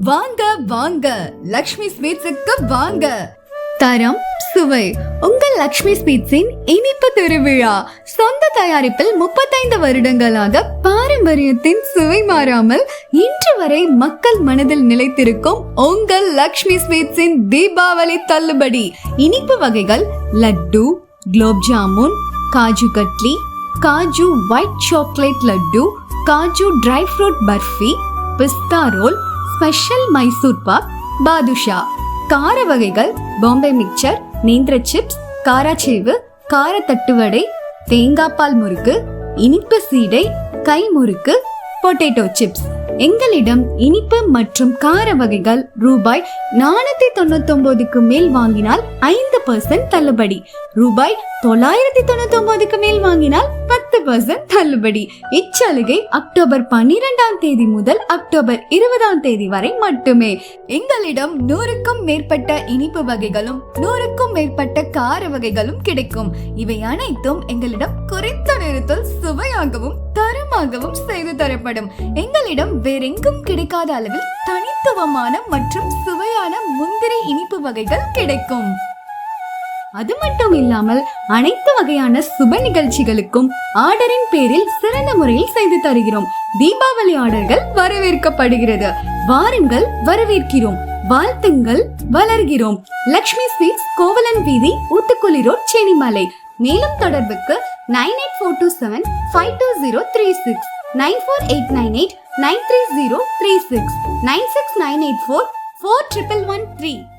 வாங்க வாங்க லக்ஷ்மி ஸ்வீட்ஸுக்கு வாங்க. தரம் சுவை உங்கள் லக்ஷ்மி ஸ்வீட்ஸின் இனிப்பு திருவிழா. சொந்த தயாரிப்பில் 35 வருடங்களாக பாரம்பரியத்தின் சுவை மாறாமல் இன்று வரை மக்கள் மனதில் நிலைத்திருக்கும் உங்கள் லக்ஷ்மி ஸ்வீட்ஸின் தீபாவளி தள்ளுபடி. இனிப்பு வகைகள் laddu, gulab jamun, kaju katli, kaju white chocolate laddu, kaju dry fruit barfi, pista roll, special Mysore pak, badusha. கார வகைகள் பாம்பே மிக்சர், நேந்திர சிப்ஸ், காராச்சேவு, கார தட்டுவடை, தேங்காய் பால் முறுக்கு, இனிப்பு சீடை, கை முறுக்கு, பொட்டேட்டோ சிப்ஸ். எங்களிடம் இனிப்பு மற்றும் கார வகைகள் ரூபாய் 499க்கு மேல் வாங்கினால் 5% தள்ளுபடி, ரூபாய் 999க்கு மேல் வாங்கினால் 10% தள்ளுபடி. இச்சலுகை அக்டோபர் 12ஆம் தேதி முதல் அக்டோபர் 20ஆம் தேதி வரை மட்டுமே. எங்களிடம் 100க்கும் மேற்பட்ட இனிப்பு வகைகளும் 100க்கும் மேற்பட்ட கார வகைகளும் கிடைக்கும். இவை அனைத்தும் எங்களிடம் குறைந்த நேரத்தில் சுவையாகவும் தரமாகவும் செய்து தரப்படும். எங்களிடம் வேறெங்கும் கிடைக்காத அளவில் தனித்துவமான மற்றும் சுவையான முந்திரி இனிப்பு வகைகள் கிடைக்கும். அது மட்டும் இல்லாமல் அனைத்து வகையான சுப நிகழ்ச்சிகளுக்கும் ஆர்டரின் பேரில் சிறந்த முறையில் செய்து தருகிறோம். தீபாவளி ஆர்டர்கள் வரவேற்கப்படுகிறது. வாருங்கள், வரவேற்கிறோம். வாழ்த்துங்கள், வளர்கிறோம். லக்ஷ்மி ஸ்வீட்ஸ், கோவலன் வீதி, ஊத்துக்குளி ரோட், சென்னிமலை. மேலும் தொடர்புக்கு 9842752036, 948989303696984411113.